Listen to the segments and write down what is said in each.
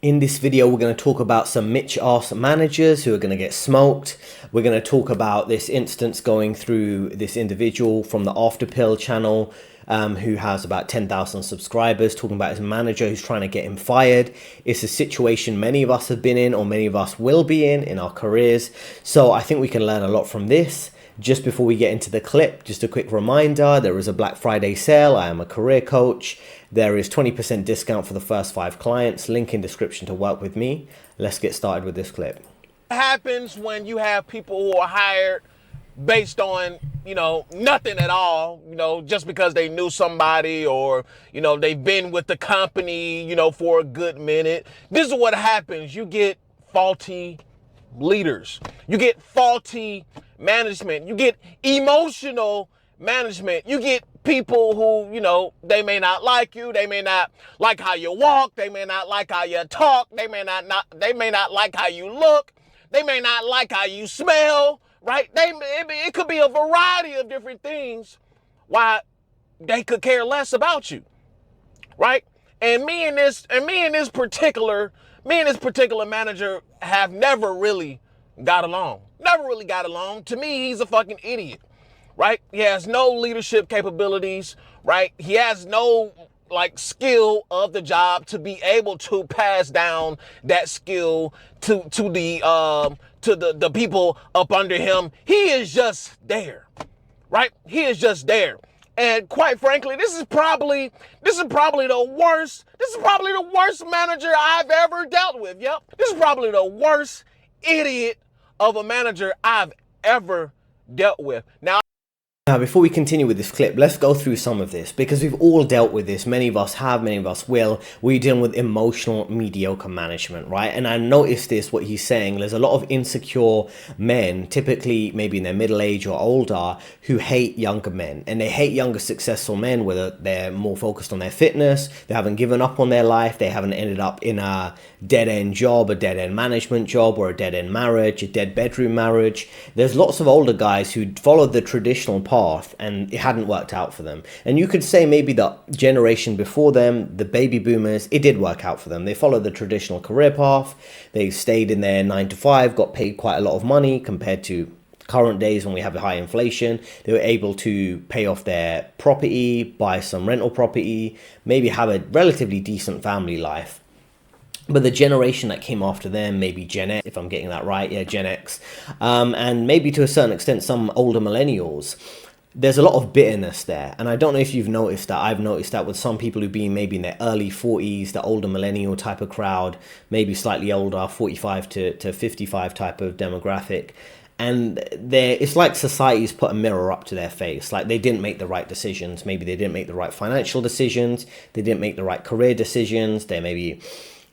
In this video, we're going to talk about some Mitch-ass managers who are going to get smoked. We're going to talk about this instance going through this individual from the After Pill channel who has about 10,000 subscribers, talking about his manager who's trying to get him fired. It's a situation many of us have been in, or many of us will be in our careers. So I think we can learn a lot from this. Just before we get into the clip, just a quick reminder, there is a Black Friday sale. I am a career coach. There is 20% discount for the first 5 clients. Link in description to work with me. Let's get started with this clip. What happens when you have people who are hired based on, nothing at all, just because they knew somebody or, they've been with the company, for a good minute. This is what happens. You get faulty leaders. You get faulty management. You get emotional management. You get people who, they may not like you. They may not like how you walk. They may not like how you talk. They may not like how you look. They may not like how you smell, right? It could be a variety of different things why they could care less about you, right? And me and this particular manager have never really got along. Never really got along. To me, he's a fucking idiot, right? He has no leadership capabilities, right? He has no skill of the job to be able to pass down that skill to the people up under him. He is just there, right? He is just there. And quite frankly, this is probably the worst manager I've ever dealt with. Yep. This is probably the worst idiot of a manager I've ever dealt with. Now, before we continue with this clip, let's go through some of this, because we've all dealt with this. Many of us have, many of us will. We're dealing with emotional, mediocre management, right? And I noticed this, what he's saying, there's a lot of insecure men, typically maybe in their middle age or older, who hate younger men. And they hate younger, successful men, whether they're more focused on their fitness, they haven't given up on their life, they haven't ended up in a dead-end job, a dead-end management job, or a dead-end marriage, a dead bedroom marriage. There's lots of older guys who followed the traditional path and it hadn't worked out for them. And you could say maybe the generation before them, the baby boomers, it did work out for them. They followed the traditional career path. They stayed in their 9 to 5, got paid quite a lot of money compared to current days when we have a high inflation. They were able to pay off their property, buy some rental property, maybe have a relatively decent family life. But the generation that came after them, maybe Gen X, if I'm getting that right, yeah, Gen X, and maybe to a certain extent some older millennials, there's a lot of bitterness there. And I don't know if you've noticed that. I've noticed that with some people who've been maybe in their early 40s, the older millennial type of crowd, maybe slightly older, 45 to 55 type of demographic. And it's like society's put a mirror up to their face. Like they didn't make the right decisions. Maybe they didn't make the right financial decisions. They didn't make the right career decisions. They maybe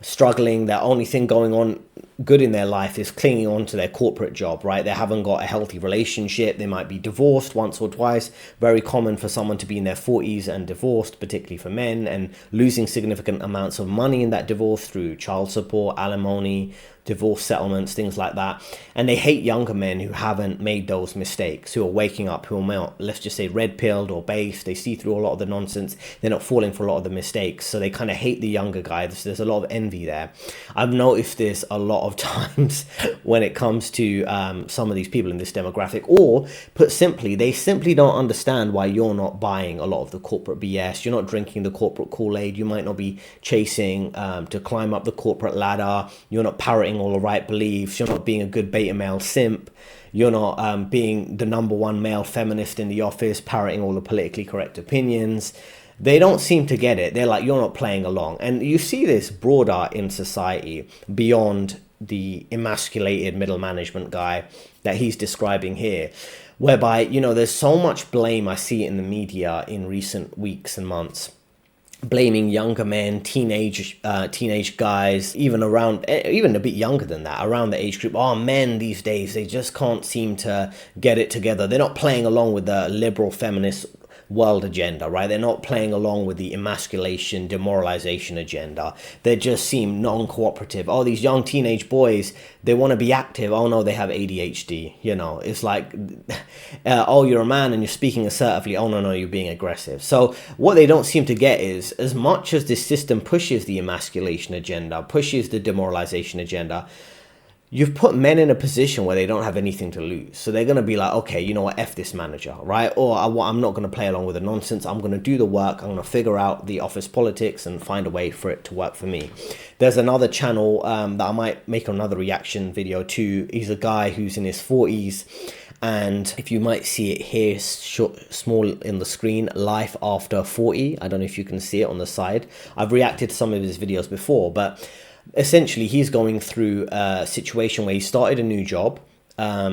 struggling. The only thing going on good in their life is clinging on to their corporate job, right? They haven't got a healthy relationship. They might be divorced once or twice. Very common for someone to be in their 40s and divorced, particularly for men, and losing significant amounts of money in that divorce through child support, alimony, divorce settlements, things like that. And they hate younger men who haven't made those mistakes, who are waking up, who are, let's just say, red-pilled or based. They see through a lot of the nonsense. They're not falling for a lot of the mistakes. So they kind of hate the younger guy. There's a lot of envy there. I've noticed this a lot of times when it comes to some of these people in this demographic. Or, put simply, they simply don't understand why you're not buying a lot of the corporate BS. You're not drinking the corporate Kool-Aid. You might not be chasing to climb up the corporate ladder. You're not parroting all the right beliefs. You're not being a good beta male simp. You're not being the #1 male feminist in the office, parroting all the politically correct opinions. They don't seem to get it. They're like, you're not playing along. And you see this broader in society beyond the emasculated middle management guy that he's describing here, whereby, there's so much blame. I see it in the media in recent weeks and months, blaming younger men, teenage guys, even a bit younger than that, around the age group. Oh, men these days, they just can't seem to get it together. They're not playing along with the liberal feminist world agenda, right? They're not playing along with the emasculation, demoralization agenda. They just seem non-cooperative. Oh, these young teenage boys, they want to be active. Oh no, they have ADHD. You know, it's like, oh, you're a man and you're speaking assertively. Oh no, you're being aggressive. So what they don't seem to get is, as much as this system pushes the emasculation agenda, pushes the demoralization agenda, you've put men in a position where they don't have anything to lose. So they're going to be like, okay, you know what, F this manager, right? Or I'm not going to play along with the nonsense. I'm going to do the work. I'm going to figure out the office politics and find a way for it to work for me. There's another channel that I might make another reaction video to. He's a guy who's in his 40s. And if you might see it here, small in the screen, life after 40. I don't know if you can see it on the side. I've reacted to some of his videos before, but essentially he's going through a situation where he started a new job.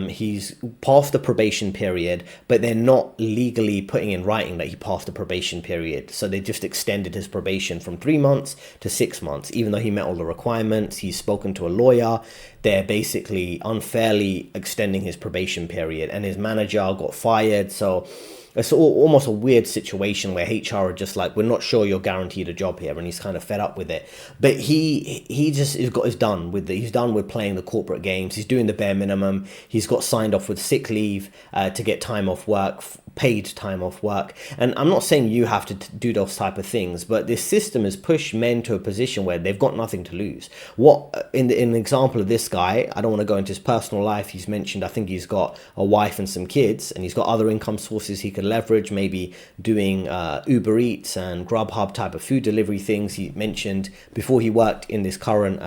He's passed the probation period, but they're not legally putting in writing that he passed the probation period. So they just extended his probation from 3 months to 6 months, even though he met all the requirements. He's spoken to a lawyer. They're basically unfairly extending his probation period, and his manager got fired. So it's almost a weird situation where HR are just like, we're not sure you're guaranteed a job here, and he's kind of fed up with it. But he just is done with he's done with playing the corporate games. He's doing the bare minimum. He's got signed off with sick leave to get time off work, paid time off work. And I'm not saying you have to do those type of things, but this system has pushed men to a position where they've got nothing to lose. What in the example of this guy, I don't want to go into his personal life. He's mentioned, I think he's got a wife and some kids, and he's got other income sources he could leverage, maybe doing Uber Eats and Grubhub type of food delivery things. He mentioned before he worked in this current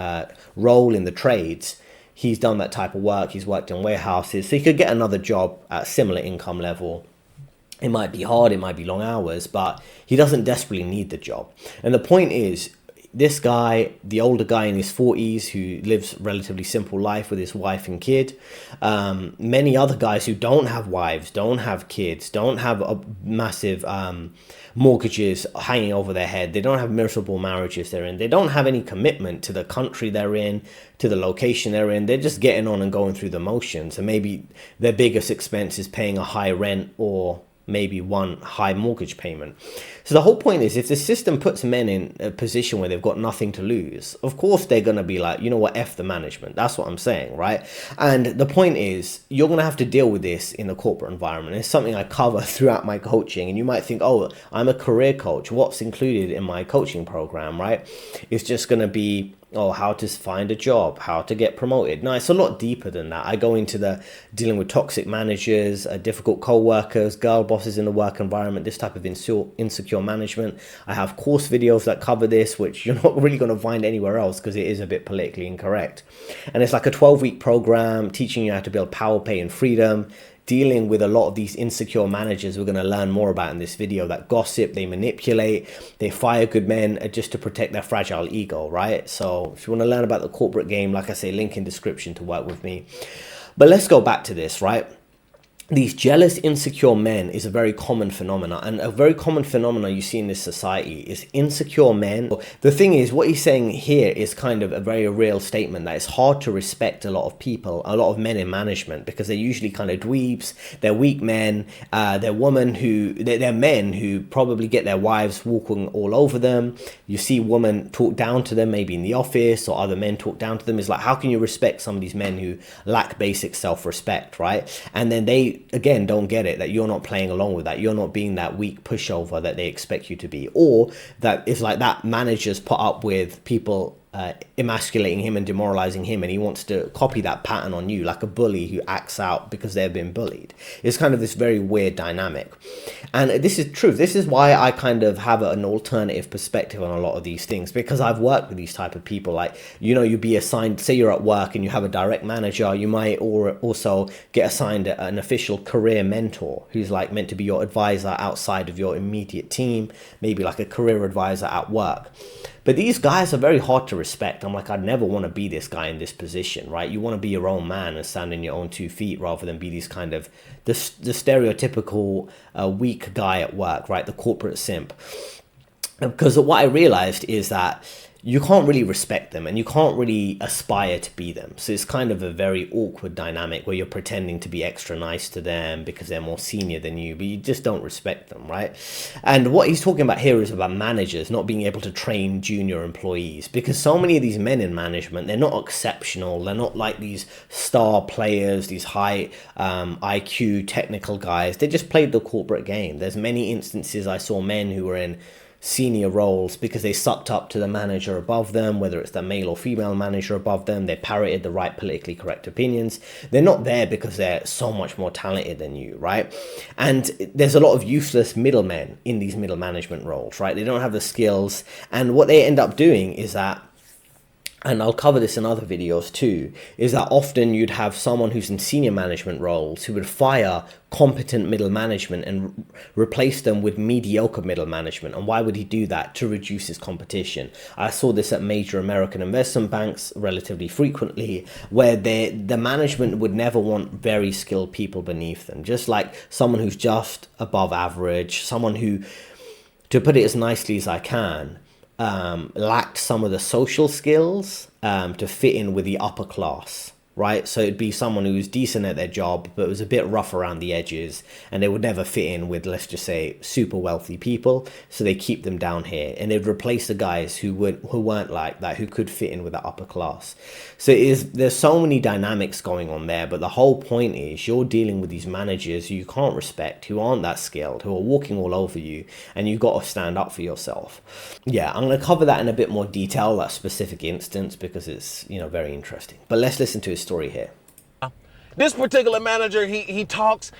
role in the trades, he's done that type of work. He's worked in warehouses, so he could get another job at similar income level. It might be hard, it might be long hours, but he doesn't desperately need the job. And the point is, this guy, the older guy in his 40s who lives a relatively simple life with his wife and kid, many other guys who don't have wives, don't have kids, don't have a massive mortgages hanging over their head, they don't have miserable marriages they're in, they don't have any commitment to the country they're in, to the location they're in, they're just getting on and going through the motions. And maybe their biggest expense is paying a high rent or maybe one high mortgage payment. So the whole point is, if the system puts men in a position where they've got nothing to lose, of course they're going to be like, you know what, F the management. That's what I'm saying, right? And the point is, you're going to have to deal with this in the corporate environment. It's something I cover throughout my coaching. And you might think, oh, I'm a career coach. What's included in my coaching program, right? It's just going to be, oh, how to find a job, how to get promoted. No, it's a lot deeper than that. I go into the dealing with toxic managers, difficult co-workers, girl bosses in the work environment, this type of insecure management. I have course videos that cover this, which you're not really going to find anywhere else because it is a bit politically incorrect. And it's like a 12-week program teaching you how to build power, pay, and freedom, dealing with a lot of these insecure managers we're going to learn more about in this video that gossip, they manipulate, they fire good men just to protect their fragile ego, right? So if you want to learn about the corporate game, like I say, link in description to work with me. But let's go back to this, right? These jealous, insecure men is a very common phenomenon, and a very common phenomenon you see in this society is insecure men. The thing is, what he's saying here is kind of a very real statement that it's hard to respect a lot of people, a lot of men in management, because they're usually kind of dweebs, they're weak men, they're men who probably get their wives walking all over them. You see women talk down to them, maybe in the office, or other men talk down to them. It's like, how can you respect some of these men who lack basic self-respect, right? And then they again don't get it, that you're not playing along with that, you're not being that weak pushover that they expect you to be, or that it's like that manager's put up with people emasculating him and demoralizing him, and he wants to copy that pattern on you, like a bully who acts out because they've been bullied. It's kind of this very weird dynamic. And this is true. This is why I kind of have an alternative perspective on a lot of these things, because I've worked with these type of people. Like, you know, you'd be assigned, say you're at work and you have a direct manager, you might also get assigned an official career mentor who's like meant to be your advisor outside of your immediate team, maybe like a career advisor at work. But these guys are very hard to respect. I'm like, I'd never want to be this guy in this position, right? You want to be your own man and stand on your own 2 feet rather than be these kind of the stereotypical weak guy at work, right? The corporate simp. Because what I realized is that you can't really respect them and you can't really aspire to be them. So it's kind of a very awkward dynamic where you're pretending to be extra nice to them because they're more senior than you, but you just don't respect them, right? And what he's talking about here is about managers not being able to train junior employees, because so many of these men in management, they're not exceptional. They're not like these star players, these high IQ technical guys. They just played the corporate game. There's many instances I saw men who were in senior roles because they sucked up to the manager above them, whether it's the male or female manager above them. They parroted the right politically correct opinions. They're not there because they're so much more talented than you, right? And there's a lot of useless middlemen in these middle management roles, right? They don't have the skills, and what they end up doing is that, and I'll cover this in other videos too, is that often you'd have someone who's in senior management roles who would fire competent middle management and replace them with mediocre middle management. And why would he do that? To reduce his competition. I saw this at major American investment banks relatively frequently, where the management would never want very skilled people beneath them, just like someone who's just above average, someone who, to put it as nicely as I can, lacked some of the social skills to fit in with the upper class, right? So it'd be someone who was decent at their job, but was a bit rough around the edges, and they would never fit in with, let's just say, super wealthy people. So they keep them down here, and they'd replace the guys who weren't like that, who could fit in with the upper class. So there's so many dynamics going on there, but the whole point is you're dealing with these managers who you can't respect, who aren't that skilled, who are walking all over you, and you've got to stand up for yourself. Yeah, I'm going to cover that in a bit more detail, that specific instance, because it's, very interesting. But let's listen to his story here. This particular manager, he talks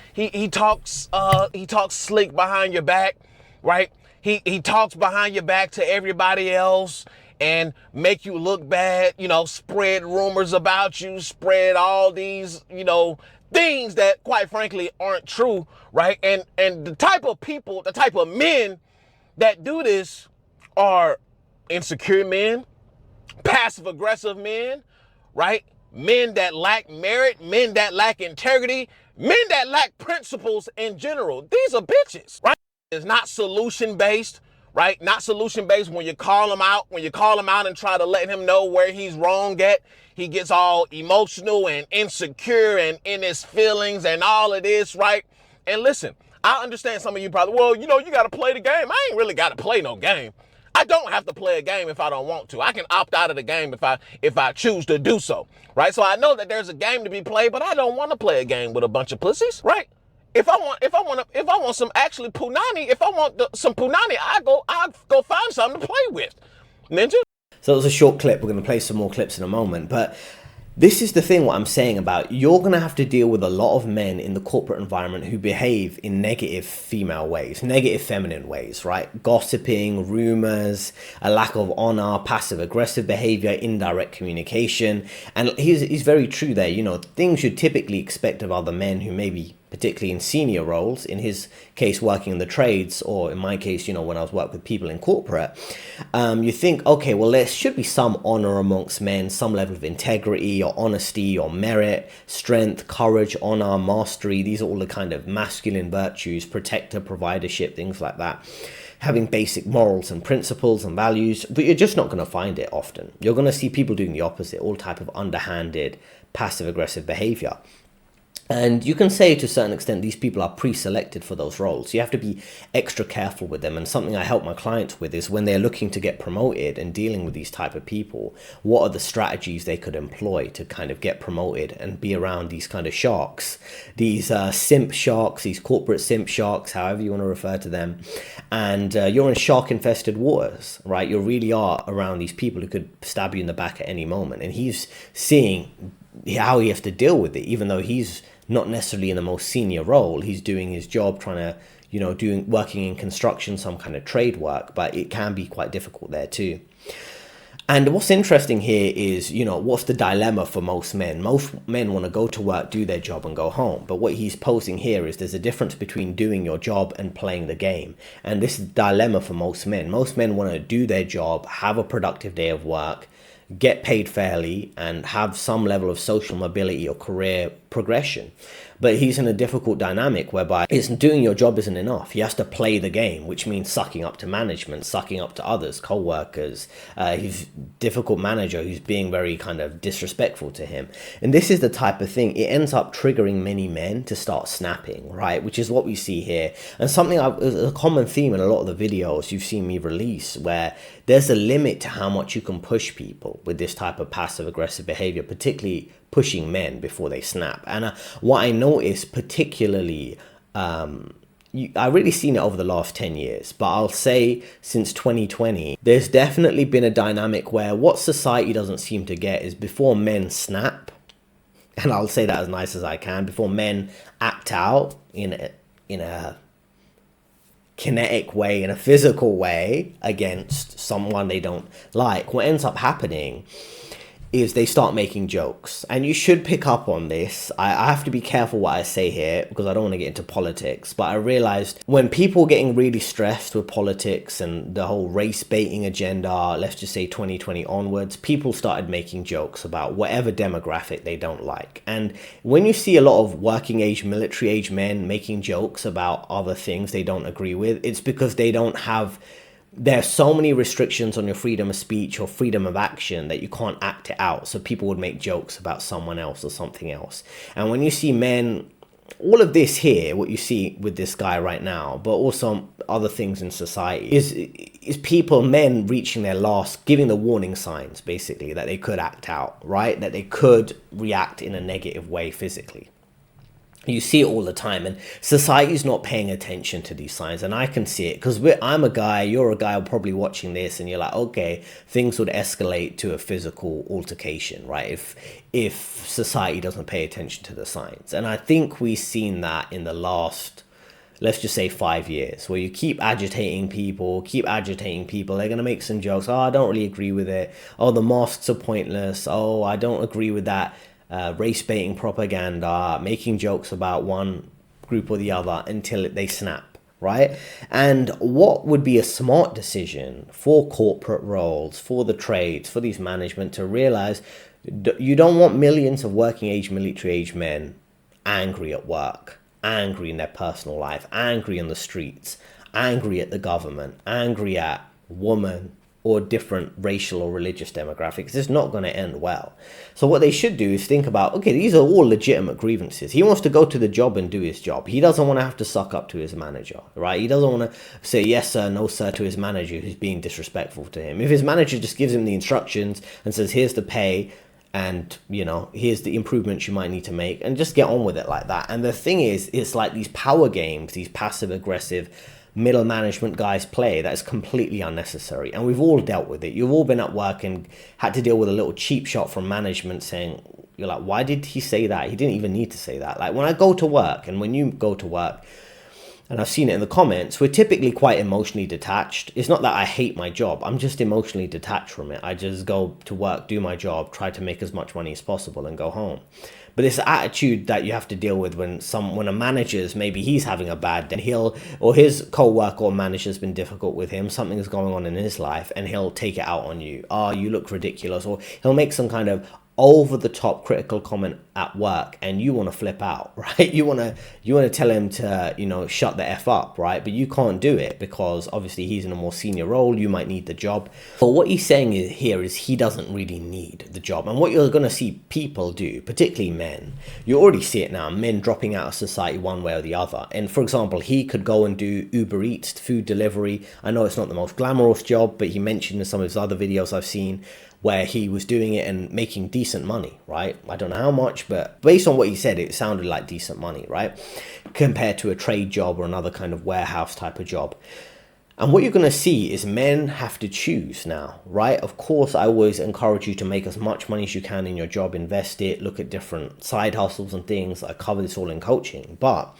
slick behind your back, right? He talks behind your back to everybody else and make you look bad, spread rumors about you, spread all these, things that quite frankly aren't true, right? And the type of people, the type of men that do this are insecure men, passive aggressive men, right? Men that lack merit, men that lack integrity, men that lack principles in general. These are bitches, right? It's not solution based, right? Not solution based. When you call him out, and try to let him know where he's wrong at, he gets all emotional and insecure and in his feelings and all of this, right? And listen, I understand some of you probably, well, you got to play the game. I ain't really got to play no game. I don't have to play a game if I don't want to. I can opt out of the game if I choose to do so, right? So I know that there's a game to be played, but I don't want to play a game with a bunch of pussies, right? If I want some actually punani, some punani, I'll go find something to play with. Ninja. So it was a short clip. We're going to play some more clips in a moment, but this is the thing, what I'm saying about, you're going to have to deal with a lot of men in the corporate environment who behave in negative female ways, negative feminine ways, right? Gossiping, rumors, a lack of honor, passive aggressive behavior, indirect communication. And he's very true there. Things you'd typically expect of other men who maybe, particularly in senior roles, in his case working in the trades, or in my case, when I was working with people in corporate, you think, okay, well, there should be some honor amongst men, some level of integrity or honesty or merit, strength, courage, honor, mastery. These are all the kind of masculine virtues, protector, providership, things like that. Having basic morals and principles and values, but you're just not going to find it often. You're going to see people doing the opposite, all type of underhanded, passive aggressive behavior. And you can say to a certain extent these people are pre-selected for those roles. You have to be extra careful with them. And something I help my clients with is when they're looking to get promoted and dealing with these type of people, what are the strategies they could employ to kind of get promoted and be around these kind of sharks, these simp sharks, these corporate simp sharks, however you want to refer to them. And you're in shark infested waters, right? You really are around these people who could stab you in the back at any moment. And he's seeing how he has to deal with it, even though he's not necessarily in the most senior role. He's doing his job, trying to, working in construction, some kind of trade work, but it can be quite difficult there too. And what's interesting here is, what's the dilemma for most men? Most men want to go to work, do their job and go home. But what he's posing here is there's a difference between doing your job and playing the game. And this is the dilemma for most men. Most men want to do their job, have a productive day of work, get paid fairly, and have some level of social mobility or career progression. But he's in a difficult dynamic whereby it's doing your job isn't enough. He has to play the game, which means sucking up to management, sucking up to others, co-workers. He's a difficult manager who's being very kind of disrespectful to him. And this is the type of thing, it ends up triggering many men to start snapping, right? Which is what we see here. And something, a common theme in a lot of the videos you've seen me release, where there's a limit to how much you can push people with this type of passive aggressive behavior, particularly pushing men before they snap. And what I noticed particularly, I really seen it over the last 10 years, but I'll say since 2020, there's definitely been a dynamic where what society doesn't seem to get is before men snap, and I'll say that as nice as I can, before men act out in a kinetic way, in a physical way against someone they don't like, what ends up happening is they start making jokes. And you should pick up on this. I have to be careful what I say here because I don't want to get into politics, but I realized when people getting really stressed with politics and the whole race baiting agenda, let's just say 2020 onwards, people started making jokes about whatever demographic they don't like. And when you see a lot of working age, military age men making jokes about other things they don't agree with, it's because they don't have, there's so many restrictions on your freedom of speech or freedom of action that you can't act it out. So people would make jokes about someone else or something else. And when you see men, all of this here, what you see with this guy right now, but also other things in society, is people, men reaching their last, giving the warning signs, basically, that they could act out, right? That they could react in a negative way physically. You see it all the time, and society's not paying attention to these signs, and I can see it because I'm a guy, you're a guy probably watching this, and you're like, okay, things would escalate to a physical altercation, right? If society doesn't pay attention to the signs. And I think we've seen that in the last, let's just say 5 years, where you keep agitating people, they're going to make some jokes. Oh, I don't really agree with it. Oh, the masks are pointless. Oh, I don't agree with that. Race baiting propaganda, making jokes about one group or the other until they snap, right? And what would be a smart decision for corporate roles, for the trades, for these management to realize you don't want millions of working age, military age men angry at work, angry in their personal life, angry in the streets, angry at the government, angry at women, or different racial or religious demographics. It's not going to end well. So what they should do is think about, okay, these are all legitimate grievances. He wants to go to the job and do his job. He doesn't want to have to suck up to his manager, right? He doesn't want to say yes sir, no sir to his manager who's being disrespectful to him. If his manager just gives him the instructions and says, here's the pay, and here's the improvements you might need to make, and just get on with it like that. And the thing is, it's like these power games, these passive aggressive middle management guys play, that is completely unnecessary, and we've all dealt with it. You've all been at work and had to deal with a little cheap shot from management saying, you're like, why did he say that? He didn't even need to say that. Like when I go to work, and when you go to work, and I've seen it in the comments, we're typically quite emotionally detached. It's not that I hate my job, I'm just emotionally detached from it. I just go to work, do my job, try to make as much money as possible and go home. But this attitude that you have to deal with when a manager's, maybe he's having a bad day, or his co-worker or manager's been difficult with him, something is going on in his life, and he'll take it out on you. Oh, you look ridiculous. Or he'll make some kind of over-the-top critical comment at work, and you want to flip out, right? You want to tell him to, shut the F up, right? But you can't do it because obviously he's in a more senior role. You might need the job. But what he's saying here is he doesn't really need the job. And what you're going to see people do, particularly men, you already see it now, men dropping out of society one way or the other. And for example, he could go and do Uber Eats, food delivery. I know it's not the most glamorous job, but he mentioned in some of his other videos I've seen where he was doing it and making decent money, right? I don't know how much, but based on what he said, it sounded like decent money, right? Compared to a trade job or another kind of warehouse type of job. And what you're going to see is men have to choose now, right? Of course, I always encourage you to make as much money as you can in your job, invest it, look at different side hustles and things. I cover this all in coaching, but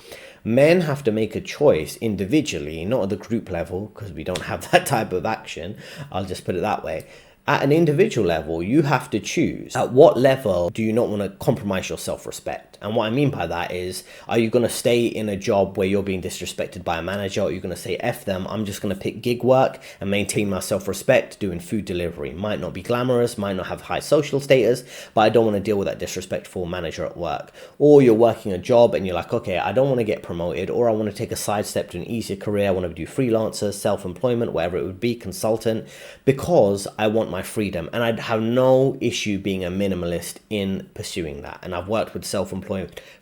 men have to make a choice individually, not at the group level, because we don't have that type of action. I'll just put it that way. At an individual level, you have to choose at what level do you not want to compromise your self-respect. And what I mean by that is, are you going to stay in a job where you're being disrespected by a manager? Or are you going to say, F them, I'm just going to pick gig work and maintain my self-respect doing food delivery? Might not be glamorous, might not have high social status, but I don't want to deal with that disrespectful manager at work. Or you're working a job and you're like, okay, I don't want to get promoted, or I want to take a sidestep to an easier career. I want to do freelancer, self-employment, whatever it would be, consultant, because I want my freedom. And I'd have no issue being a minimalist in pursuing that. And I've worked with self-employed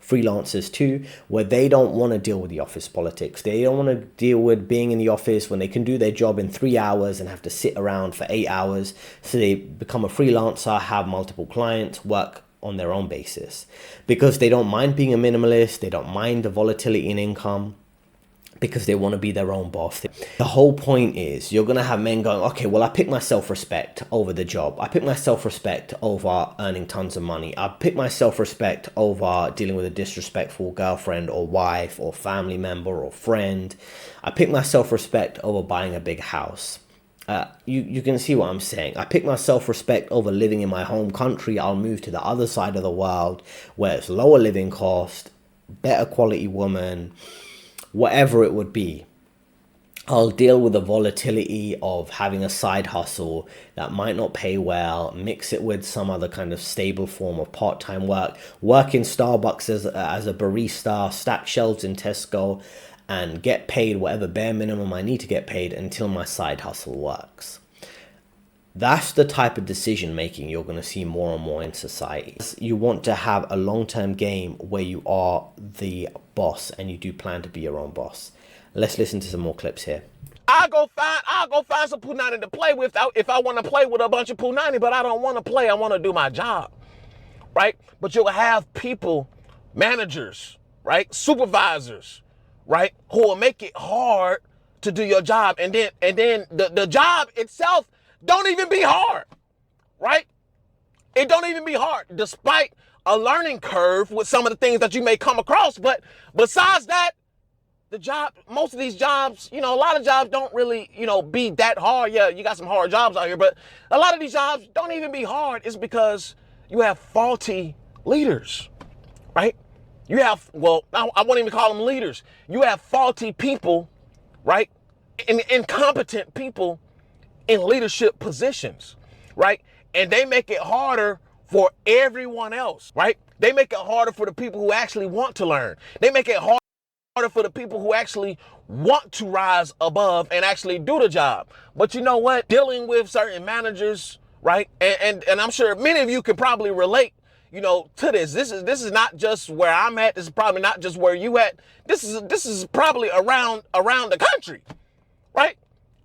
freelancers too, where they don't want to deal with the office politics. They don't want to deal with being in the office when they can do their job in 3 hours and have to sit around for 8 hours. So they become a freelancer, have multiple clients, work on their own basis, because they don't mind being a minimalist. They don't mind the volatility in income, because they want to be their own boss. The whole point is you're going to have men going, okay, well, I pick my self-respect over the job. I pick my self-respect over earning tons of money. I pick my self-respect over dealing with a disrespectful girlfriend or wife or family member or friend. I pick my self-respect over buying a big house. You can see what I'm saying. I pick my self-respect over living in my home country. I'll move to the other side of the world where it's lower living cost, better quality woman, whatever it would be. I'll deal with the volatility of having a side hustle that might not pay well, mix it with some other kind of stable form of part-time work in Starbucks as a barista, stack shelves in Tesco, and get paid whatever bare minimum I need to get paid until my side hustle works. That's the type of decision making you're going to see more and more in society. You want to have a long-term game where you are the boss and you do plan to be your own boss. Let's listen to some more clips here. I'll go find some punani to play with if I want to play with a bunch of punani, but I don't want to play. I want to do my job, right? But you'll have people, managers, right, supervisors, right, who will make it hard to do your job, and then the job itself don't even be hard, right? It don't even be hard, despite a learning curve with some of the things that you may come across. But besides that, the job, most of these jobs, a lot of jobs don't really, be that hard. Yeah, you got some hard jobs out here, but a lot of these jobs don't even be hard. It's because you have faulty leaders, right? You have, I won't even call them leaders. You have faulty people, right? Incompetent people in leadership positions, right? And they make it harder for everyone else, right? They make it harder for the people who actually want to learn. They make it harder for the people who actually want to rise above and actually do the job. But you know what? Dealing with certain managers, right? And I'm sure many of you can probably relate, to this. This is not just where I'm at. This is probably not just where you at. This is probably around the country, right?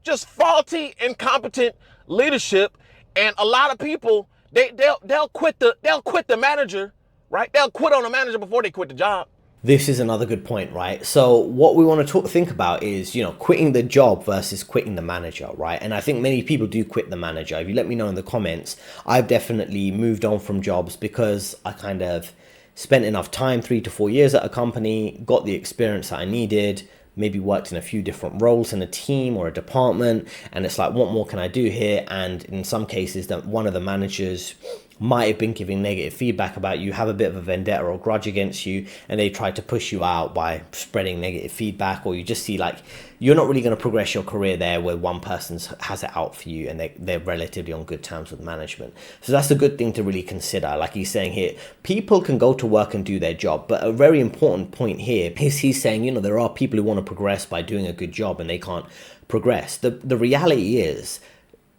Just faulty, incompetent leadership, and a lot of people they'll quit the manager, right? They'll quit on the manager before they quit the job. This is another good point, right? So what we want to think about is, quitting the job versus quitting the manager, right? And I think many people do quit the manager. If you let me know in the comments, I've definitely moved on from jobs because I kind of spent enough time, 3 to 4 years at a company, got the experience that I needed, maybe worked in a few different roles in a team or a department, and it's like, what more can I do here? And in some cases, that one of the managers might have been giving negative feedback about you, have a bit of a vendetta or grudge against you, and they try to push you out by spreading negative feedback, or you just see like you're not really going to progress your career there where one person has it out for you and they're relatively on good terms with management. So that's a good thing to really consider. Like he's saying here, people can go to work and do their job, but a very important point here is he's saying, there are people who want to progress by doing a good job and they can't progress. The reality is,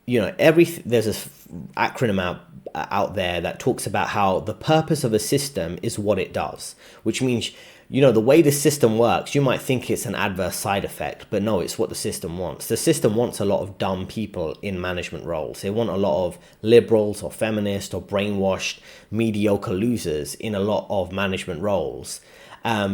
there's this acronym out there that talks about how the purpose of a system is what it does, which means, the way the system works, you might think it's an adverse side effect, but no, it's what the system wants. The system wants a lot of dumb people in management roles. They want a lot of liberals or feminists or brainwashed, mediocre losers in a lot of management roles.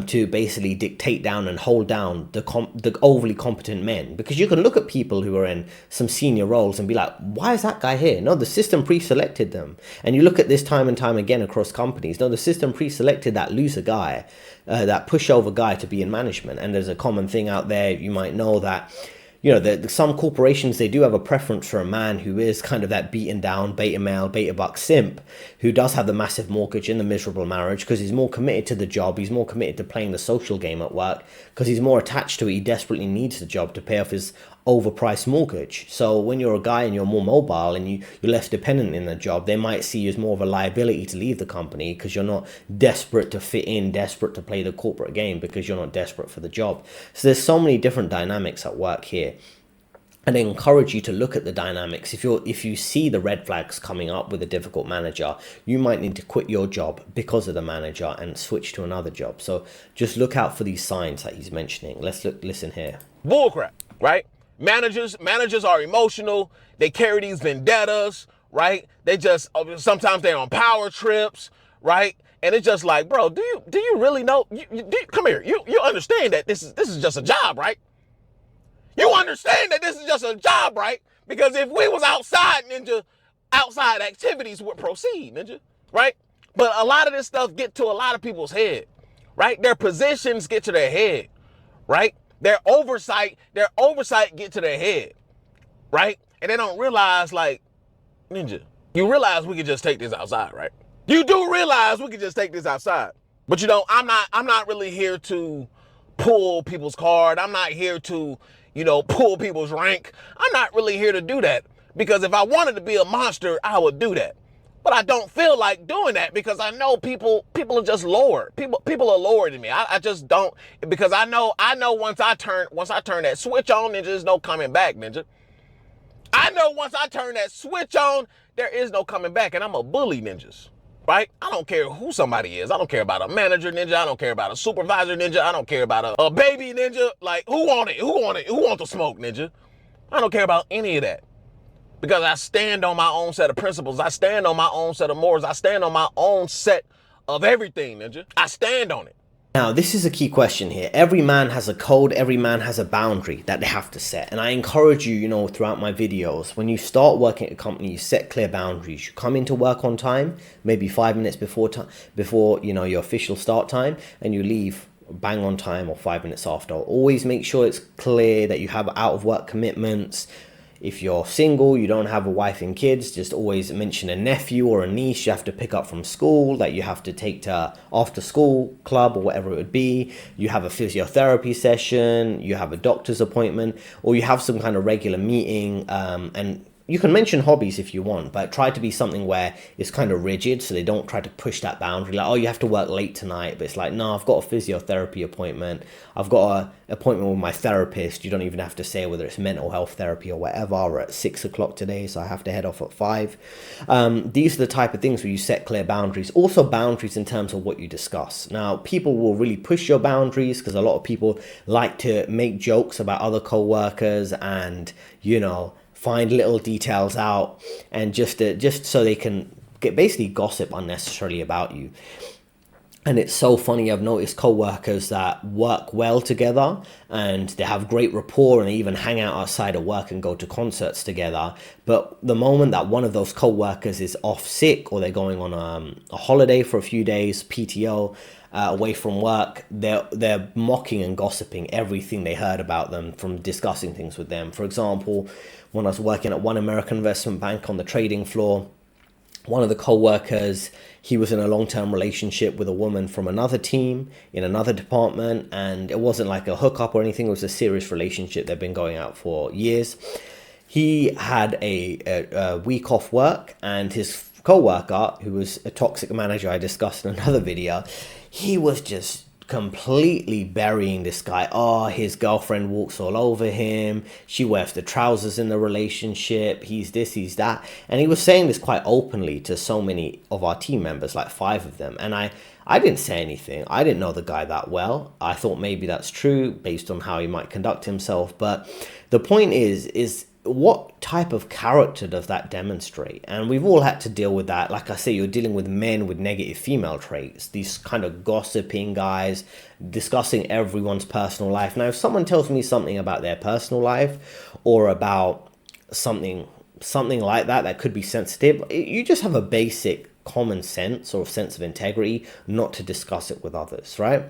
To basically dictate down and hold down the overly competent men. Because you can look at people who are in some senior roles and be like, why is that guy here? No, the system pre-selected them. And you look at this time and time again across companies. No, the system pre-selected that loser guy, that pushover guy to be in management. And there's a common thing out there. You might know that, some corporations, they do have a preference for a man who is kind of that beaten down beta male, beta buck simp, who does have the massive mortgage and the miserable marriage, because he's more committed to the job. He's more committed to playing the social game at work because he's more attached to it. He desperately needs the job to pay off his overpriced mortgage. So when you're a guy and you're more mobile and you're less dependent in the job, they might see you as more of a liability to leave the company because you're not desperate to fit in, desperate to play the corporate game, because you're not desperate for the job. So there's so many different dynamics at work here. And I encourage you to look at the dynamics. If you see the red flags coming up with a difficult manager, you might need to quit your job because of the manager and switch to another job. So just look out for these signs that he's mentioning. Listen here. Bullcrap, right? Managers are emotional. They carry these vendettas, right? They just, sometimes they're on power trips, right? And it's just like, bro, do you really know? Come here. You understand that this is just a job, right? You understand that this is just a job, right? Because if we was outside, ninja, outside activities would proceed, ninja, right? But a lot of this stuff get to a lot of people's head, right? Their positions get to their head, right? Their oversight get to their head, right? And they don't realize, like, ninja, you realize we could just take this outside, right? You do realize we could just take this outside. But I'm not really here to pull people's card. I'm not here to, pull people's rank. I'm not really here to do that, because if I wanted to be a monster, I would do that. But I don't feel like doing that, because I know people are just lower. People are lower than me. I just don't, because I know once I turn that switch on, ninja, there's no coming back, ninja. I know once I turn that switch on, there is no coming back, and I'm a bully, ninjas. Right? I don't care who somebody is. I don't care about a manager, ninja. I don't care about a supervisor, ninja. I don't care about a baby, ninja. Like, who want it? Who want the smoke, ninja? I don't care about any of that. Because I stand on my own set of principles. I stand on my own set of morals. I stand on my own set of everything, ninja. I stand on it. Now, this is a key question here. Every man has a code, every man has a boundary that they have to set. And I encourage you, throughout my videos, when you start working at a company, you set clear boundaries. You come into work on time, maybe 5 minutes before your official start time, and you leave bang on time or 5 minutes after. Always make sure it's clear that you have out of work commitments. If you're single, you don't have a wife and kids, just always mention a nephew or a niece you have to pick up from school, that you have to take to after school club or whatever it would be. You have a physiotherapy session, you have a doctor's appointment, or you have some kind of regular meeting, and you can mention hobbies if you want, but try to be something where it's kind of rigid, so they don't try to push that boundary. Like, oh, you have to work late tonight, but it's like, no, I've got a physiotherapy appointment. I've got an appointment with my therapist. You don't even have to say whether it's mental health therapy or whatever, or at 6 o'clock today, so I have to head off at 5. These are the type of things where you set clear boundaries. Also boundaries in terms of what you discuss. Now, people will really push your boundaries because a lot of people like to make jokes about other co-workers and, find little details out, and just so they can basically gossip unnecessarily about you. And it's so funny, I've noticed co-workers that work well together and they have great rapport and they even hang out outside of work and go to concerts together. But the moment that one of those co-workers is off sick, or they're going on a holiday for a few days, PTO, away from work, they're mocking and gossiping everything they heard about them from discussing things with them. For example, when I was working at one American investment bank on the trading floor, one of the co-workers, he was in a long-term relationship with a woman from another team in another department, and it wasn't like a hookup or anything. It was a serious relationship. They've been going out for years. He had a week off work, and his co-worker, who was a toxic manager I discussed in another video, he was just completely burying this guy. Oh, his girlfriend walks all over him. She wears the trousers in the relationship. He's this, he's that. And he was saying this quite openly to so many of our team members, like 5 of them. And I didn't say anything. I didn't know the guy that well. I thought maybe that's true based on how he might conduct himself. But the point is what type of character does that demonstrate? And we've all had to deal with that. Like I say, you're dealing with men with negative female traits, these kind of gossiping guys discussing everyone's personal life. Now, if someone tells me something about their personal life or about something like that could be sensitive, you just have a basic common sense or sense of integrity not to discuss it with others, right?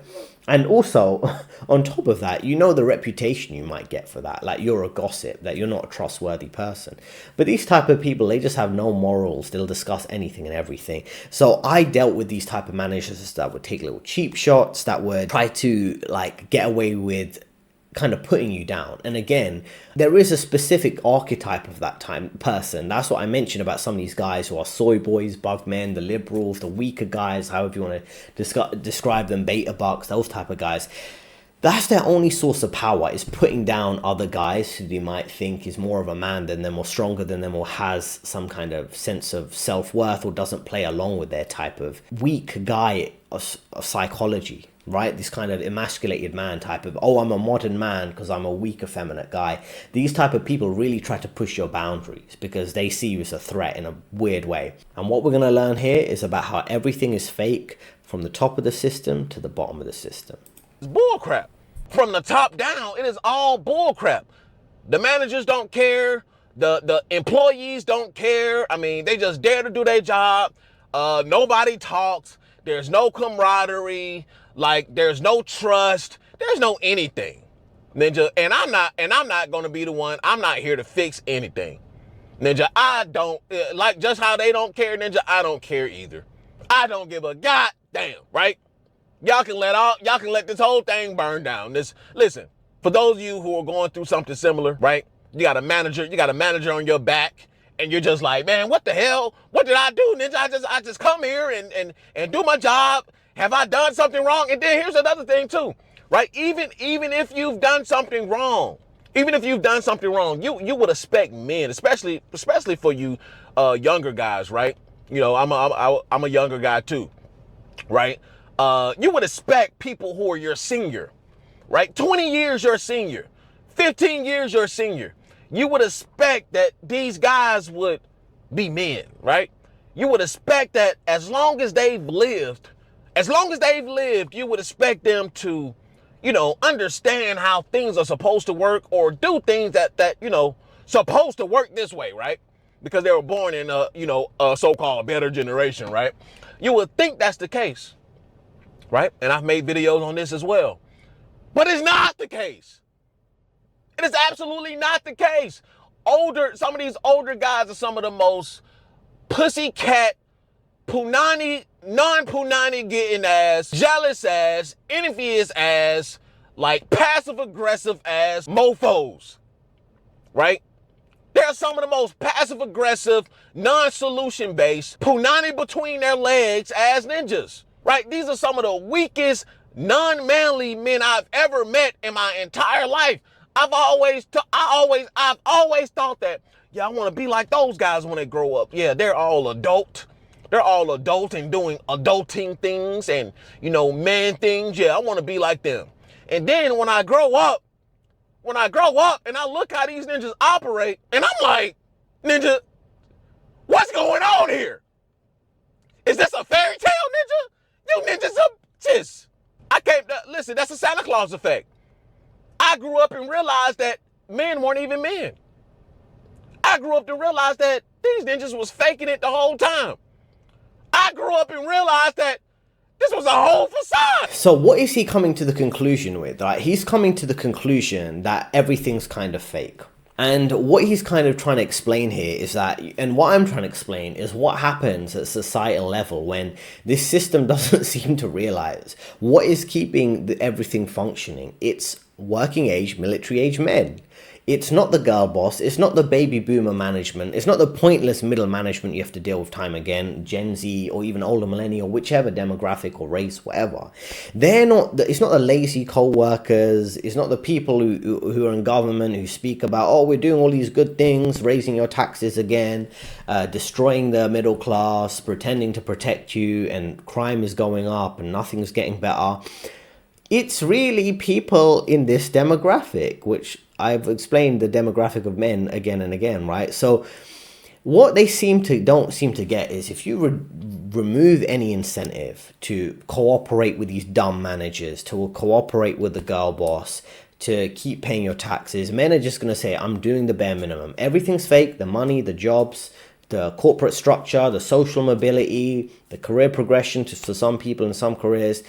And also, on top of that, you know the reputation you might get for that. Like, you're a gossip, that you're not a trustworthy person. But these type of people, they just have no morals. They'll discuss anything and everything. So I dealt with these type of managers that would take little cheap shots, that would try to like get away with kind of putting you down. And again, there is a specific archetype of that person. That's what I mentioned about some of these guys who are soy boys, bug men, the liberals, the weaker guys, however you want to describe them, beta bucks, those type of guys. That's their only source of power, is putting down other guys who they might think is more of a man than them or stronger than them or has some kind of sense of self-worth or doesn't play along with their type of weak guy of psychology, right? This kind of emasculated man type of, oh, I'm a modern man because I'm a weak, effeminate guy. These type of people really try to push your boundaries because they see you as a threat in a weird way. And what we're going to learn here is about how everything is fake from the top of the system to the bottom of the system. It's bullcrap. From the top down, it is all bullcrap. The managers don't care. The employees don't care. I mean, they just dare to do their job. Nobody talks. There's no camaraderie. Like, there's no trust. There's no anything. Ninja, and I'm not going to be the one. I'm not here to fix anything. Ninja, I don't, like, just how they don't care, Ninja, I don't care either. I don't give a goddamn, right? Y'all can let this whole thing burn down. Listen, for those of you who are going through something similar, right? You got a manager on your back, and you're just like, man, what the hell? What did I do, Ninja? I just come here and do my job. Have I done something wrong? And then here's another thing too, right? Even if you've done something wrong, you would expect men, especially for you younger guys, right? You know, I'm a younger guy too, right? You would expect people who are your senior, right? 20 years your senior, 15 years your senior. You would expect that these guys would be men, right? You would expect that as long as they've lived, you would expect them to, you know, understand how things are supposed to work or do things that you know, supposed to work this way, right? Because they were born in a so-called better generation, right? You would think that's the case, right? And I've made videos on this as well. But it's not the case. It is absolutely not the case. Some of these older guys are some of the most pussycat, non-punani getting ass, jealous ass, envious ass, like passive aggressive ass mofos, right? They're some of the most passive aggressive, non-solution based, punani between their legs ass ninjas, right? These are some of the weakest, non-manly men I've ever met in my entire life. I've always thought that, yeah, I want to be like those guys when they grow up. Yeah, they're all adult. They're all adult and doing adulting things and, you know, man things. Yeah, I want to be like them. And then when I grow up and I look how these ninjas operate, and I'm like, ninja, what's going on here? Is this a fairy tale, ninja? You ninjas are just, listen, that's a Santa Claus effect. I grew up and realized that men weren't even men. I grew up to realize that these ninjas was faking it the whole time. I grew up and realized that this was a whole facade. So what is he coming to the conclusion with? Right? He's coming to the conclusion that everything's kind of fake. And what he's kind of trying to explain here is that, and what I'm trying to explain is what happens at societal level when this system doesn't seem to realize what is keeping everything functioning. It's working age, military age men. It's not the girl boss. It's not the baby boomer management. It's not the pointless middle management you have to deal with time again, Gen Z or even older millennial, whichever demographic or race, whatever. It's not the lazy co-workers. It's not the people who are in government who speak about, oh, we're doing all these good things, raising your taxes again, destroying the middle class, pretending to protect you, and crime is going up and nothing's getting better. It's really people in this demographic, which I've explained the demographic of men again and again, right? So what they don't seem to get is if you remove any incentive to cooperate with these dumb managers, to cooperate with the girl boss, to keep paying your taxes, men are just going to say, I'm doing the bare minimum. Everything's fake, the money, the jobs, the corporate structure, the social mobility, the career progression for some people in some careers.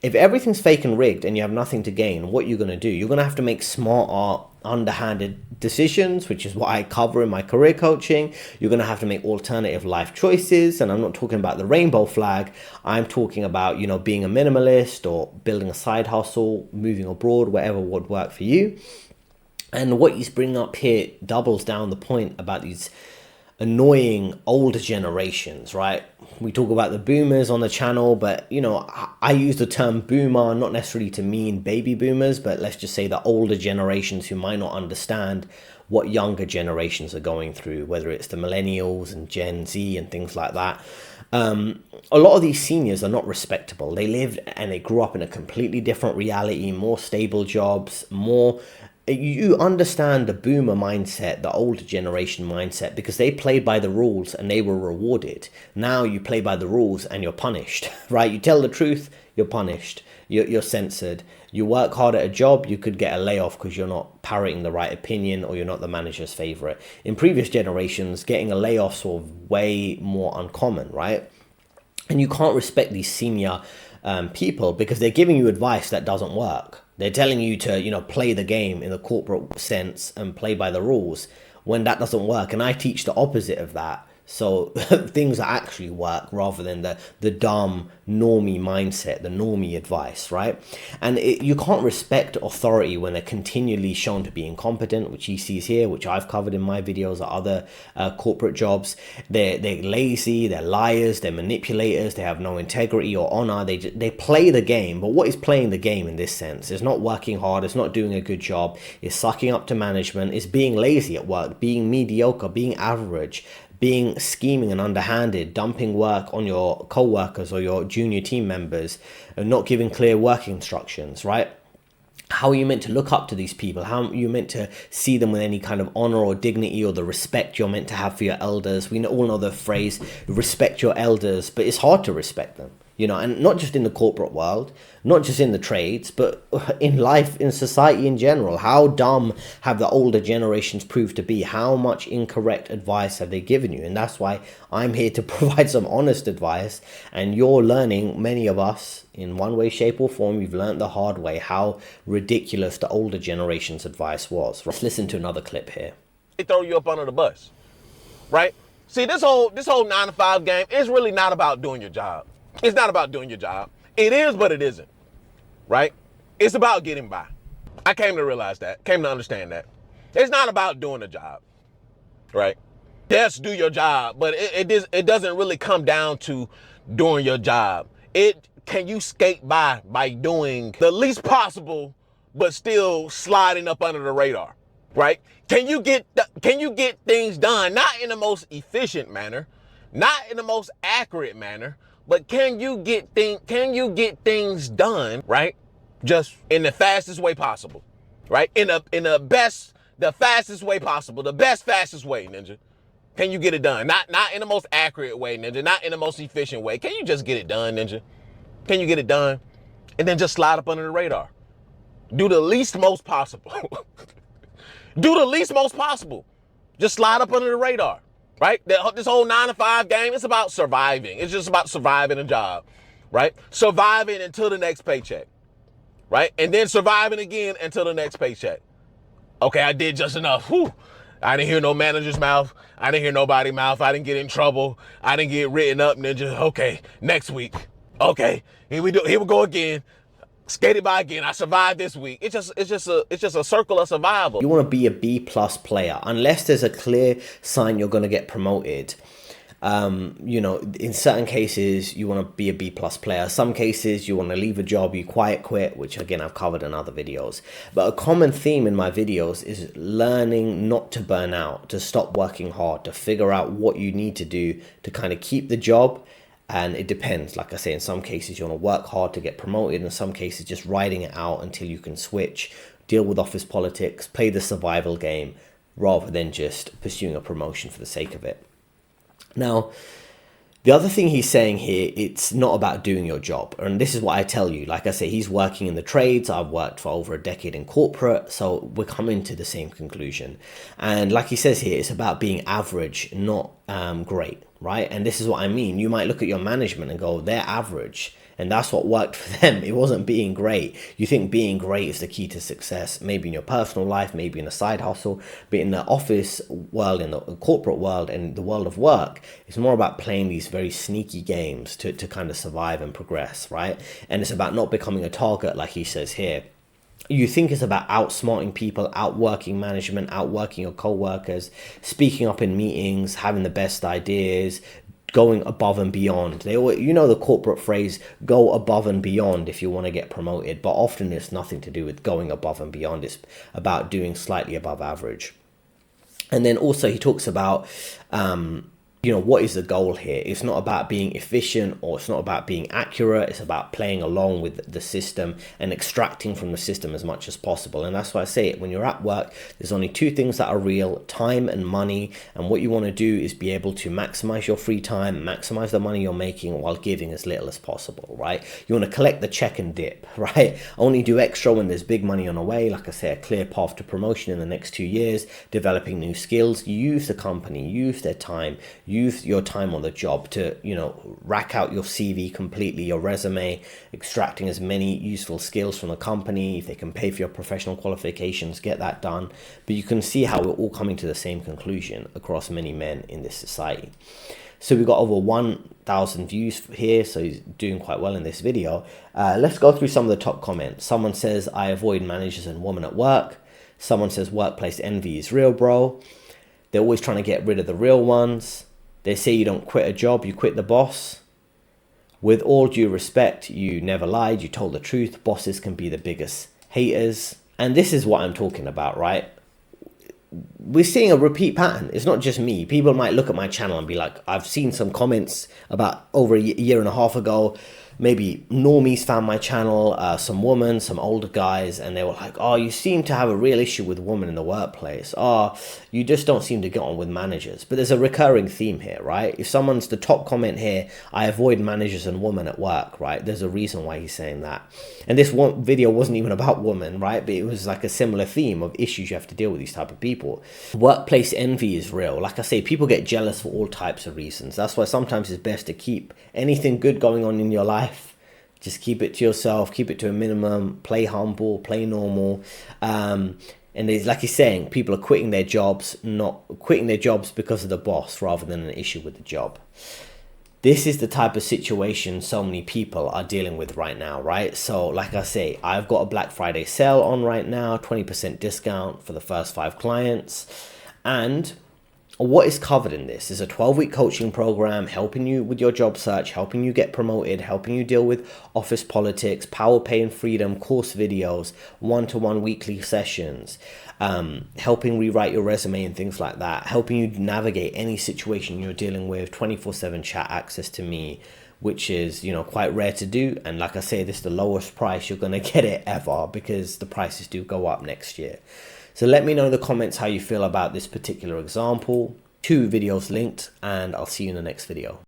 If everything's fake and rigged and you have nothing to gain, what you're going to do, you're going to have to make smarter, underhanded decisions, which is what I cover in my career coaching. You're going to have to make alternative life choices. And I'm not talking about the rainbow flag. I'm talking about, you know, being a minimalist or building a side hustle, moving abroad, whatever would work for you. And what he's bringing up here doubles down the point about these annoying older generations, right? We talk about the boomers on the channel, but you know, I use the term boomer not necessarily to mean baby boomers, but let's just say the older generations who might not understand what younger generations are going through, whether it's the millennials and Gen Z and things like that. A lot of these seniors are not respectable. They lived and they grew up in a completely different reality, more stable jobs, more. You understand the boomer mindset, the older generation mindset, because they played by the rules and they were rewarded. Now you play by the rules and you're punished, right? You tell the truth, you're punished, you're censored. You work hard at a job, you could get a layoff because you're not parroting the right opinion or you're not the manager's favorite. In previous generations, getting a layoff was way more uncommon, right? And you can't respect these senior people because they're giving you advice that doesn't work. They're telling you to, you know, play the game in the corporate sense and play by the rules when that doesn't work. And I teach the opposite of that. So things that actually work rather than the dumb normie mindset, the normie advice, right? And you can't respect authority when they're continually shown to be incompetent, which he sees here, which I've covered in my videos or other corporate jobs. They're lazy, they're liars, they're manipulators, they have no integrity or honor. They play the game. But what is playing the game in this sense? It's not working hard, it's not doing a good job, it's sucking up to management, it's being lazy at work, being mediocre, being average, being scheming and underhanded, dumping work on your co-workers or your junior team members, and not giving clear work instructions, right? How are you meant to look up to these people? How are you meant to see them with any kind of honor or dignity or the respect you're meant to have for your elders? We all know the phrase, respect your elders, but it's hard to respect them. You know, and not just in the corporate world, not just in the trades, but in life, in society in general. How dumb have the older generations proved to be? How much incorrect advice have they given you? And that's why I'm here to provide some honest advice. And you're learning, many of us, in one way, shape or form, we've learned the hard way how ridiculous the older generation's advice was. Let's listen to another clip here. They throw you up under the bus, right? See, this whole 9-to-5 game is really not about doing your job. It's not about doing your job. It is, but it isn't, right? It's about getting by. I came to realize that, came to understand that. It's not about doing a job, right? Yes, do your job, but it doesn't really come down to doing your job. Can you skate by doing the least possible, but still sliding up under the radar, right? Can you get things done, not in the most efficient manner, not in the most accurate manner, but can you get things done, right? Just in the fastest way possible, right? The fastest way possible, the best, fastest way, Ninja. Can you get it done? Not in the most accurate way, Ninja. Not in the most efficient way. Can you just get it done, Ninja? Can you get it done? And then just slide up under the radar. Do the least most possible. Do the least most possible. Just slide up under the radar. Right? This whole 9-to-5 game, it's about surviving. It's just about surviving a job, right? Surviving until the next paycheck, right? And then surviving again until the next paycheck. Okay, I did just enough. Whew. I didn't hear no manager's mouth. I didn't hear nobody's mouth. I didn't get in trouble. I didn't get written up, Ninja. Okay, next week. Okay, here we go again. Skated by again. I survived this week. It's just a circle of survival. You want to be a B+ player unless there's a clear sign you're going to get promoted. You know, in certain cases you want to be a B+ player. Some cases you want to leave a job, you quiet quit, which again I've covered in other videos. But a common theme in my videos is learning not to burn out, to stop working hard, to figure out what you need to do to kind of keep the job. And it depends. Like I say, in some cases you want to work hard to get promoted. In some cases just riding it out until you can switch, deal with office politics, play the survival game rather than just pursuing a promotion for the sake of it. Now, the other thing he's saying here, it's not about doing your job. And this is what I tell you. Like I say, he's working in the trades. I've worked for over a decade in corporate. So we're coming to the same conclusion. And like he says here, it's about being average, not great, right? And this is what I mean. You might look at your management and go, they're average. And that's what worked for them. It wasn't being great. You think being great is the key to success, maybe in your personal life, maybe in a side hustle, but in the office world, in the corporate world, and the world of work, it's more about playing these very sneaky games to kind of survive and progress, right? And it's about not becoming a target, like he says here. You think it's about outsmarting people, outworking management, outworking your co-workers, speaking up in meetings, having the best ideas, going above and beyond. They always, you know, the corporate phrase, go above and beyond if you want to get promoted, but often it's nothing to do with going above and beyond. It's about doing slightly above average. And then also he talks about what is the goal here? It's not about being efficient, or it's not about being accurate. It's about playing along with the system and extracting from the system as much as possible. And that's why I say, when you're at work, there's only two things that are real: time and money. And what you want to do is be able to maximize your free time, maximize the money you're making while giving as little as possible, right? You want to collect the check and dip, right? Only do extra when there's big money on the way. Like I say, a clear path to promotion in the next 2 years, developing new skills. Use the company, use their time, use your time on the job to, rack out your CV completely, your resume, extracting as many useful skills from the company. If they can pay for your professional qualifications, get that done. But you can see how we're all coming to the same conclusion across many men in this society. So we've got over 1,000 views here, so he's doing quite well in this video. Let's go through some of the top comments. Someone says, I avoid managers and women at work. Someone says, workplace envy is real, bro. They're always trying to get rid of the real ones. They say you don't quit a job, you quit the boss. With all due respect, you never lied, you told the truth. Bosses can be the biggest haters. And this is what I'm talking about, right? We're seeing a repeat pattern. It's not just me. People might look at my channel and be like, I've seen some comments about over a year and a half ago. Maybe normies found my channel, some women, some older guys, and they were like, oh, you seem to have a real issue with women in the workplace. Oh, you just don't seem to get on with managers. But there's a recurring theme here, right? If someone's the top comment here, I avoid managers and women at work, right? There's a reason why he's saying that. And this one video wasn't even about women, right? But it was like a similar theme of issues you have to deal with these type of people. Workplace envy is real. Like I say, people get jealous for all types of reasons. That's why sometimes it's best to keep anything good going on in your life. Just keep it to yourself, keep it to a minimum, play humble, play normal. And it's like he's saying, people are quitting their jobs, not quitting their jobs because of the boss rather than an issue with the job. This is the type of situation so many people are dealing with right now, right? So like I say, I've got a Black Friday sale on right now, 20% discount for the first 5 clients. And what is covered in this is a 12-week coaching program, helping you with your job search, helping you get promoted, helping you deal with office politics, power, pay, and freedom, course videos, one-to-one weekly sessions, helping rewrite your resume and things like that, helping you navigate any situation you're dealing with, 24/7 chat access to me, which is, quite rare to do. And like I say, this is the lowest price you're going to get it ever, because the prices do go up next year. So let me know in the comments how you feel about this particular example. 2 videos linked, and I'll see you in the next video.